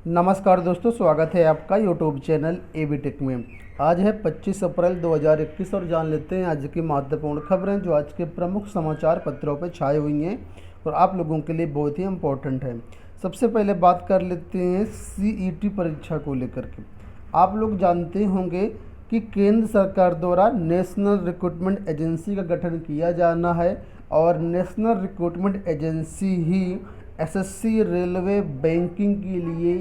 नमस्कार दोस्तों, स्वागत है आपका यूट्यूब चैनल एबी टेक में। आज है 25 अप्रैल 2021 और जान लेते हैं आज की महत्वपूर्ण खबरें जो आज के प्रमुख समाचार पत्रों पर छाई हुई हैं और आप लोगों के लिए बहुत ही इम्पोर्टेंट है। सबसे पहले बात कर लेते हैं सीईटी परीक्षा को लेकर के। आप लोग जानते होंगे कि केंद्र सरकार द्वारा नेशनल रिक्रूटमेंट एजेंसी का गठन किया जाना है और नेशनल रिक्रूटमेंट एजेंसी ही एसएससी, रेलवे, बैंकिंग के लिए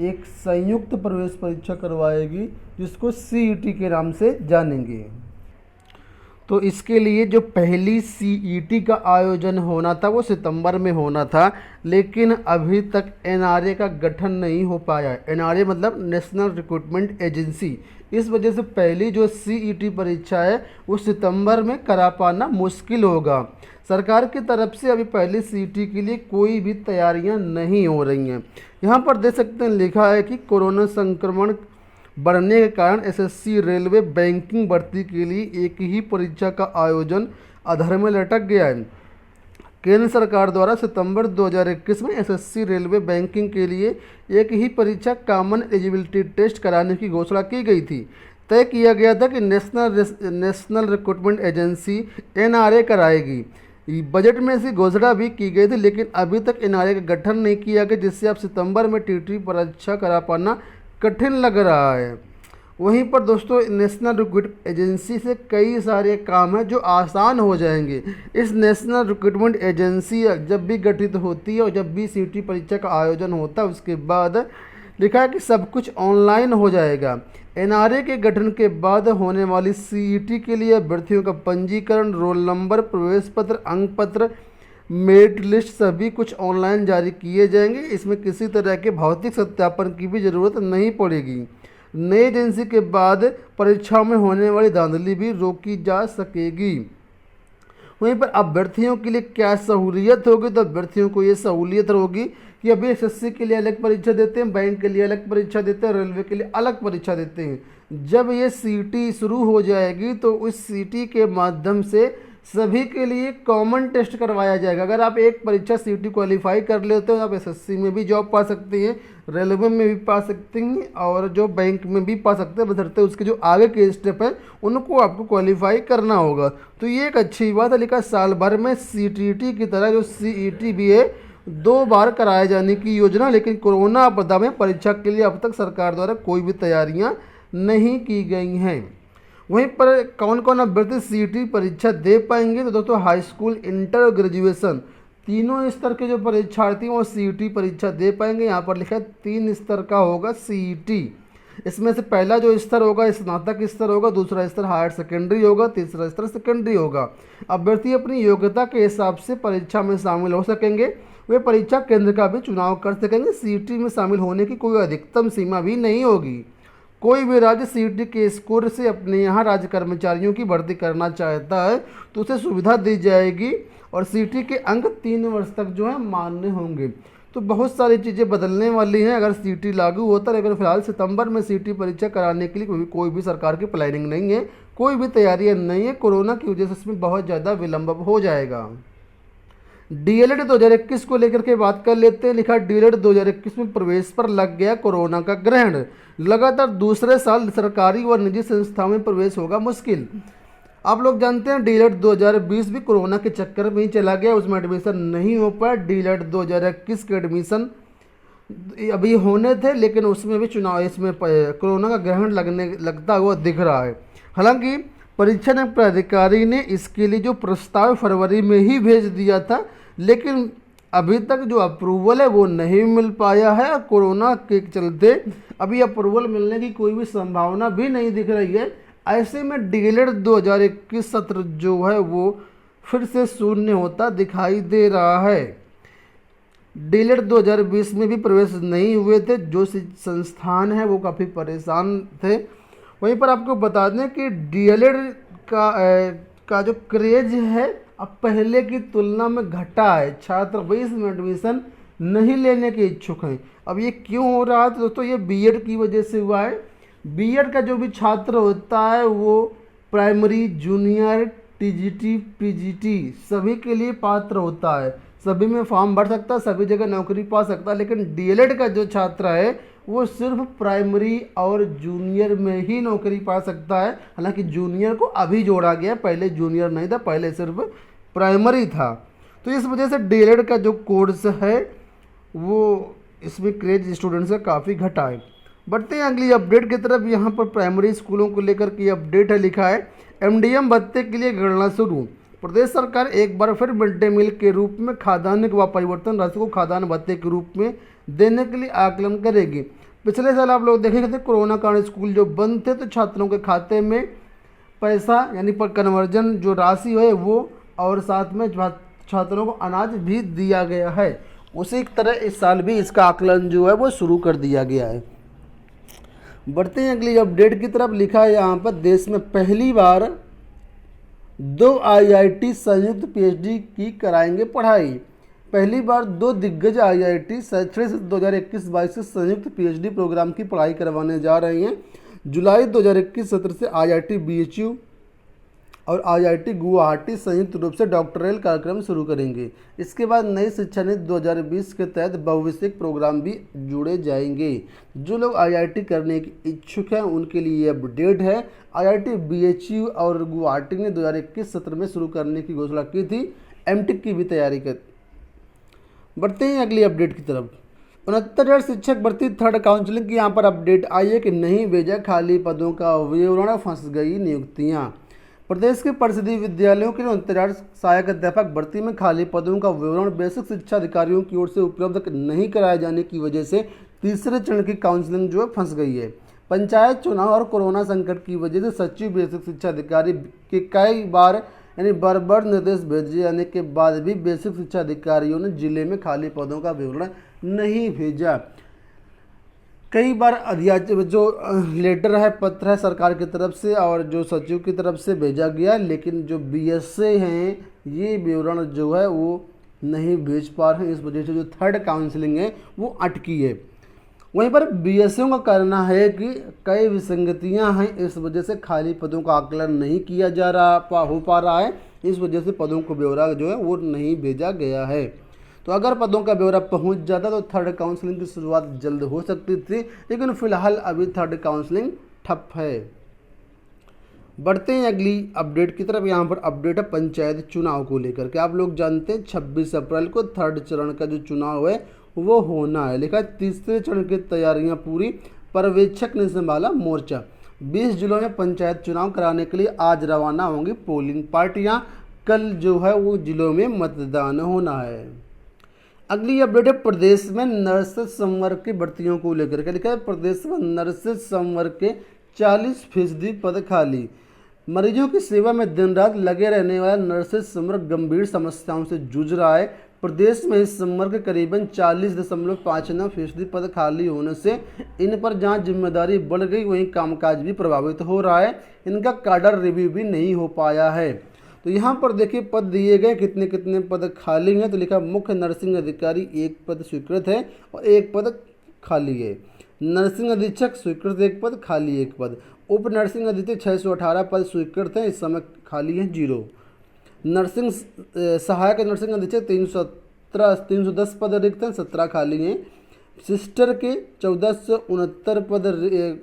एक संयुक्त प्रवेश परीक्षा करवाएगी जिसको सीईटी के नाम से जानेंगे। तो इसके लिए जो पहली सीईटी का आयोजन होना था वो सितंबर में होना था, लेकिन अभी तक एनआरए का गठन नहीं हो पाया। एनआरए मतलब नेशनल रिक्रूटमेंट एजेंसी। इस वजह से पहली जो सीईटी परीक्षा है वो सितंबर में करा पाना मुश्किल होगा। सरकार की तरफ से अभी पहली सीईटी के लिए कोई भी तैयारियां नहीं हो रही हैं। यहाँ पर देख सकते हैं लिखा है कि कोरोना संक्रमण बढ़ने के कारण एसएससी, रेलवे, बैंकिंग भर्ती के लिए एक ही परीक्षा का आयोजन अधर में लटक गया है। केंद्र सरकार द्वारा सितंबर 2021 में एसएससी, रेलवे, बैंकिंग के लिए एक ही परीक्षा कॉमन एलिजिबिलिटी टेस्ट कराने की घोषणा की गई थी। तय किया गया था कि नेशनल रिक्रूटमेंट एजेंसी एनआरए कराएगी। बजट में इसकी घोषणा भी की गई थी, लेकिन अभी तक एनआरए का गठन नहीं किया गया, जिससे अब सितंबर में टीटी परीक्षा करा पाना कठिन लग रहा है। वहीं पर दोस्तों नेशनल रिक्रूटमेंट एजेंसी से कई सारे काम हैं जो आसान हो जाएंगे। इस नेशनल रिक्रूटमेंट एजेंसी जब भी गठित होती है और जब भी सीईटी परीक्षा का आयोजन होता है उसके बाद लिखा है कि सब कुछ ऑनलाइन हो जाएगा। एनआरए के गठन के बाद होने वाली सीईटी के लिए अभ्यर्थियों का पंजीकरण, रोल नंबर, प्रवेश पत्र, अंक पत्र, मेरिट लिस्ट सभी कुछ ऑनलाइन जारी किए जाएंगे। इसमें किसी तरह के भौतिक सत्यापन की भी ज़रूरत नहीं पड़ेगी। नई एजेंसी के बाद परीक्षाओं में होने वाली धांधली भी रोकी जा सकेगी। वहीं पर अभ्यर्थियों के लिए क्या सहूलियत होगी, तो अभ्यर्थियों को ये सहूलियत होगी कि अभी एसएससी के लिए अलग परीक्षा देते हैं, बैंक के लिए अलग परीक्षा देते हैं, रेलवे के लिए अलग परीक्षा देते हैं। जब ये सीईटी शुरू हो जाएगी तो उस सीईटी के माध्यम से सभी के लिए कॉमन टेस्ट करवाया जाएगा। अगर आप एक परीक्षा सीईटी क्वालिफाई कर लेते हो आप एसएससी में भी जॉब पा सकते हैं, रेलवे में भी पा सकते हैं और जो बैंक में भी पा सकते हैं, बशर्ते उसके जो आगे के स्टेप हैं उनको आपको क्वालिफाई करना होगा। तो ये एक अच्छी बात है। लिखा साल भर में सीटीटी की तरह जो सीईटी भी है 2 बार कराए जाने की योजना, लेकिन कोरोना आपदा में परीक्षा के लिए अब तक सरकार द्वारा कोई भी तैयारियाँ नहीं की गई हैं। वहीं पर कौन कौन अभ्यर्थी सीईटी परीक्षा दे पाएंगे, तो दोस्तों हाई स्कूल, इंटर और ग्रेजुएशन तीनों स्तर के जो परीक्षार्थी वो सीईटी परीक्षा दे पाएंगे। यहाँ पर लिखा है 3 स्तर का होगा सीईटी। इसमें से पहला जो स्तर होगा स्नातक स्तर होगा, दूसरा स्तर हायर सेकेंडरी होगा, तीसरा स्तर सेकेंडरी होगा। अभ्यर्थी अपनी योग्यता के हिसाब से परीक्षा में शामिल हो सकेंगे। वे परीक्षा केंद्र का भी चुनाव कर सकेंगे। सीईटी में शामिल होने की कोई अधिकतम सीमा भी नहीं होगी। कोई भी राज्य सीईटी के स्कोर से अपने यहाँ राज्य कर्मचारियों की भर्ती करना चाहता है तो उसे सुविधा दी जाएगी और सीईटी के अंक 3 वर्ष तक जो है मान्य होंगे। तो बहुत सारी चीज़ें बदलने वाली हैं अगर सीईटी लागू होता है, लेकिन फिलहाल सितंबर में सीईटी परीक्षा कराने के लिए कोई भी सरकार की प्लानिंग नहीं है, कोई भी तैयारियाँ नहीं है। कोरोना की वजह से इसमें बहुत ज़्यादा विलम्ब हो जाएगा। डीएलएड 2021 को लेकर के बात कर लेते हैं। लिखा डीएलएड 2021 में प्रवेश पर लग गया कोरोना का ग्रहण। लगातार दूसरे साल सरकारी व निजी संस्थाओं में प्रवेश होगा मुश्किल। आप लोग जानते हैं डीएलएड 2020 भी कोरोना के चक्कर में ही चला गया, उसमें एडमिशन नहीं हो पाया। डीएलएड 2021 के एडमिशन अभी होने थे, लेकिन उसमें भी इसमें कोरोना का ग्रहण लगता हुआ दिख रहा है। हालांकि परीक्षा प्राधिकारी ने इसके लिए जो प्रस्ताव फरवरी में ही भेज दिया था, लेकिन अभी तक जो अप्रूवल है वो नहीं मिल पाया है। कोरोना के चलते अभी अप्रूवल मिलने की कोई भी संभावना भी नहीं दिख रही है। ऐसे में डीएलएड 2021 सत्र जो है वो फिर से शून्य होता दिखाई दे रहा है। डीएलएड 2020 में भी प्रवेश नहीं हुए थे, जो संस्थान है वो काफ़ी परेशान थे। वहीं पर आपको बता दें कि डीएलएड का जो क्रेज है अब पहले की तुलना में घटा है। छात्र भी इसमें एडमिशन नहीं लेने के इच्छुक हैं। अब ये क्यों हो रहा है, तो दोस्तों ये बीएड की वजह से हुआ है। बीएड का जो भी छात्र होता है वो प्राइमरी, जूनियर, टीजीटी, पीजीटी सभी के लिए पात्र होता है। सभी में फॉर्म भर सकता है, सभी जगह नौकरी पा सकता है, लेकिन डीएलएड का जो छात्र है वो सिर्फ प्राइमरी और जूनियर में ही नौकरी पा सकता है। हालांकि जूनियर को अभी जोड़ा गया, पहले जूनियर नहीं था, पहले सिर्फ प्राइमरी था। तो इस वजह से डीएलएड का जो कोर्स है वो इसमें क्रेज स्टूडेंट्स का काफ़ी घटा है। बढ़ते हैं अगली अपडेट की तरफ। यहाँ पर प्राइमरी स्कूलों को लेकर की अपडेट है, लिखा है एमडीएम भत्ते के लिए गणना शुरू। प्रदेश सरकार एक बार फिर मिड डे मील के रूप में खाद्यान्न व परिवर्तन राशि को खाद्यान्न भत्ते के रूप में देने के लिए आकलन करेगी। पिछले साल आप लोग देखेंगे थे कोरोना कारण स्कूल जो बंद थे, तो छात्रों के खाते में पैसा यानी पर कन्वर्जन जो राशि है वो, और साथ में छात्रों को अनाज भी दिया गया है। उसी तरह इस साल भी इसका आकलन जो है वो शुरू कर दिया गया है। बढ़ते हैं अगली अपडेट की तरफ। लिखा है यहाँ पर देश में पहली बार 2 आईआईटी संयुक्त पीएचडी की कराएंगे पढ़ाई। पहली बार 2 दिग्गज आईआईटी शैक्षणिक 2021-22 से संयुक्त पीएचडी प्रोग्राम की पढ़ाई करवाने जा रही हैं। जुलाई 2021 सत्र से आईआईटी बीएचयू और आईआईटी गुवाहाटी संयुक्त रूप से डॉक्टरल कार्यक्रम शुरू करेंगे। इसके बाद नई शिक्षा नीति 2020 के तहत बहुविषयक प्रोग्राम भी जुड़े जाएंगे। जो लोग आईआईटी करने के इच्छुक हैं उनके लिए ये अपडेट है। आईआईटी बीएचयू और गुवाहाटी ने 2021 सत्र में शुरू करने की घोषणा की थी। एमटेक की भी तैयारी कर। बढ़ते हैं अगली अपडेट की तरफ। 69,000 शिक्षक भर्ती थर्ड काउंसलिंग की यहाँ पर अपडेट आई है कि नहीं भेजा खाली पदों का विवरण, फंस गई नियुक्तियाँ। प्रदेश के परिषदीय विद्यालयों के 69,000 सहायक अध्यापक भर्ती में खाली पदों का विवरण बेसिक शिक्षा अधिकारियों की ओर से उपलब्ध नहीं कराए जाने की वजह से तीसरे चरण की काउंसलिंग जो है फंस गई है। पंचायत चुनाव और कोरोना संकट की वजह से सचिव बेसिक शिक्षा अधिकारी के कई बार यानी बार निर्देश भेजे जाने के बाद भी बेसिक शिक्षा अधिकारियों ने जिले में खाली पदों का विवरण नहीं भेजा। कई बार जो लेटर है, पत्र है सरकार की तरफ से और जो सचिव की तरफ से भेजा गया, लेकिन जो बीएसए हैं ये विवरण जो है वो नहीं भेज पा रहे हैं। इस वजह से जो थर्ड काउंसलिंग है वो अटकी है। वहीं पर बीएसओ का कहना है कि कई विसंगतियां हैं, इस वजह से खाली पदों का आकलन नहीं किया जा रहा हो पा रहा है। इस वजह से पदों को ब्यौरा जो है वो नहीं भेजा गया है। तो अगर पदों का ब्यौरा पहुंच जाता तो थर्ड काउंसलिंग की शुरुआत जल्द हो सकती थी, लेकिन फिलहाल अभी थर्ड काउंसलिंग ठप है। बढ़ते हैं अगली अपडेट की तरफ। यहाँ पर अपडेट है पंचायत चुनाव को लेकर के। आप लोग जानते हैं 26 अप्रैल को थर्ड चरण का जो चुनाव है वो होना है। लिखा है तीसरे चरण की तैयारियां पूरी, पर्यवेक्षक ने संभाला मोर्चा। 20 जिलों में पंचायत चुनाव कराने के लिए आज रवाना होंगी पोलिंग पार्टियां। कल जो है वो जिलों में मतदान होना है। अगली अपडेट है प्रदेश में नर्सेज संवर्ग की भर्तियों को लेकर के। लिखा है प्रदेश में नर्सेज संवर्ग के 40% पद खाली। मरीजों की सेवा में दिन रात लगे रहने वाला नर्सेज संवर्ग गंभीर समस्याओं से जूझ रहा है। प्रदेश में इस संवर्ग के करीबन 40.59% पद खाली होने से इन पर जहां जिम्मेदारी बढ़ गई वहीं कामकाज भी प्रभावित हो रहा है। इनका काडर रिव्यू भी नहीं हो पाया है। तो यहाँ पर देखिए पद दिए गए, कितने कितने पद खाली हैं। तो लिखा मुख्य नर्सिंग अधिकारी 1 पद स्वीकृत है और 1 पद खाली है। नर्सिंग अधीक्षक स्वीकृत 1 पद, खाली 1 पद। उप नर्सिंग अधीक्षक 618 पद स्वीकृत हैं, इस समय खाली है 0। नर्सिंग सहायक नर्सिंग अधीक्षक 310 पद रिक्त हैं, 17 खाली हैं। सिस्टर के 1469 पद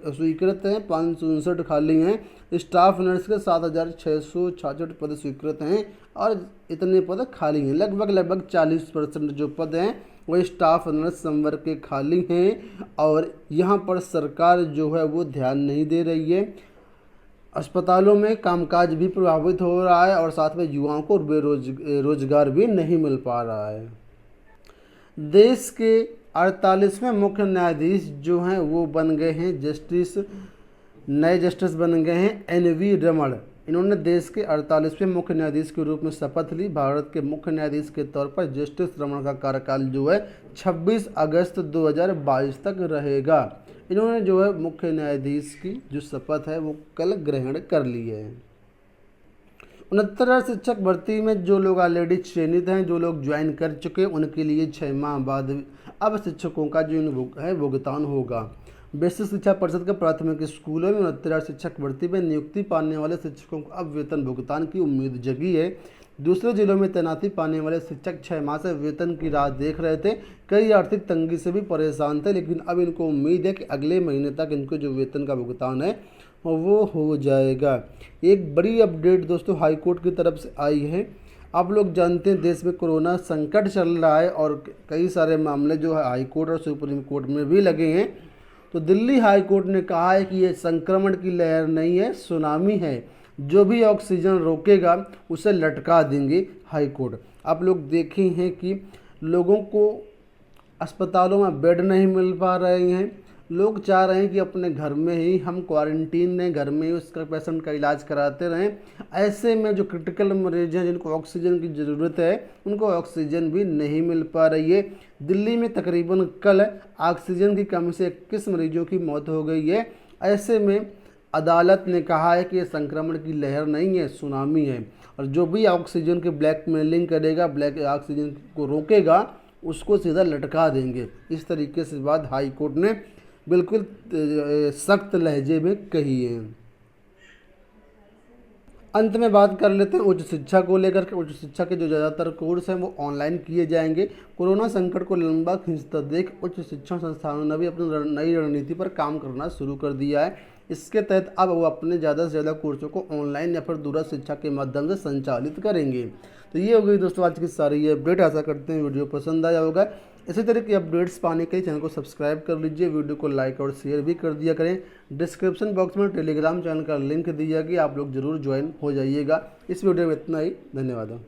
स्वीकृत हैं, 559 खाली हैं। स्टाफ नर्स के 7,666 पद स्वीकृत हैं और इतने पद खाली हैं। लगभग 40% जो पद हैं वो स्टाफ नर्स संवर्ग के खाली हैं और यहाँ पर सरकार जो है वो ध्यान नहीं दे रही है। अस्पतालों में कामकाज भी प्रभावित हो रहा है और साथ में युवाओं को रोजगार भी नहीं मिल पा रहा है। देश के 48वें मुख्य न्यायाधीश जो हैं वो बन गए हैं नए जस्टिस बन गए हैं एनवी रमण। इन्होंने देश के 48वें मुख्य न्यायाधीश के रूप में शपथ ली। भारत के मुख्य न्यायाधीश के तौर पर जस्टिस रमण का कार्यकाल जो है 26 अगस्त 2022 तक रहेगा। इन्होंने जो है मुख्य न्यायाधीश की जो शपथ है वो कल ग्रहण कर ली है। 69,000 शिक्षक भर्ती में जो लोग ऑलरेडी चयनित हैं, जो लोग ज्वाइन कर चुके हैं, उनके लिए 6 माह बाद अब शिक्षकों का जो है भुगतान होगा। बेसिक शिक्षा परिषद के प्राथमिक स्कूलों में 69,000 शिक्षक भर्ती में नियुक्ति पाने वाले शिक्षकों को अब वेतन भुगतान की उम्मीद जगी है। दूसरे जिलों में तैनाती पाने वाले शिक्षक 6 माह से वेतन की राह देख रहे थे। कई आर्थिक तंगी से भी परेशान थे, लेकिन अब इनको उम्मीद है कि अगले महीने तक इनको जो वेतन का भुगतान है वो हो जाएगा। एक बड़ी अपडेट दोस्तों हाईकोर्ट की तरफ से आई है। आप लोग जानते हैं देश में कोरोना संकट चल रहा है और कई सारे मामले जो है हाई कोर्ट और सुप्रीम कोर्ट में भी लगे हैं। तो दिल्ली हाई कोर्ट ने कहा है कि ये संक्रमण की लहर नहीं है, सुनामी है। जो भी ऑक्सीजन रोकेगा उसे लटका देंगे हाई कोर्ट। आप लोग देखे हैं कि लोगों को अस्पतालों में बेड नहीं मिल पा रहे हैं। लोग चाह रहे हैं कि अपने घर में ही हम क्वारंटीन में घर में ही उसका पेशेंट का इलाज कराते रहें। ऐसे में जो क्रिटिकल मरीज हैं जिनको ऑक्सीजन की ज़रूरत है उनको ऑक्सीजन भी नहीं मिल पा रही है। दिल्ली में तकरीबन कल ऑक्सीजन की कमी से 21 मरीजों की मौत हो गई है। ऐसे में अदालत ने कहा है कि ये संक्रमण की लहर नहीं है, सुनामी है, और जो भी ऑक्सीजन की ब्लैकमेलिंग करेगा, ब्लैक ऑक्सीजन को रोकेगा, उसको सीधा लटका देंगे। इस तरीके से बात हाई कोर्ट ने बिल्कुल सख्त लहजे में कही है। अंत में बात कर लेते हैं उच्च शिक्षा को लेकर के। उच्च शिक्षा के जो ज़्यादातर कोर्स हैं वो ऑनलाइन किए जाएंगे। कोरोना संकट को लंबा खींचता देख उच्च शिक्षण संस्थानों ने भी अपनी नई रणनीति पर काम करना शुरू कर दिया है। इसके तहत अब वो अपने ज़्यादा से ज़्यादा कोर्सों को ऑनलाइन या फिर दूरस्थ शिक्षा के माध्यम से संचालित करेंगे। तो ये हो गई दोस्तों आज की सारी ये अपडेट। आशा करते हैं वीडियो पसंद आया होगा। इसी तरह की अपडेट्स पाने के लिए चैनल को सब्सक्राइब कर लीजिए, वीडियो को लाइक और शेयर भी कर दिया करें। डिस्क्रिप्शन बॉक्स में टेलीग्राम चैनल का लिंक दिया गया, आप लोग जरूर ज्वाइन हो जाइएगा। इस वीडियो में इतना ही, धन्यवाद।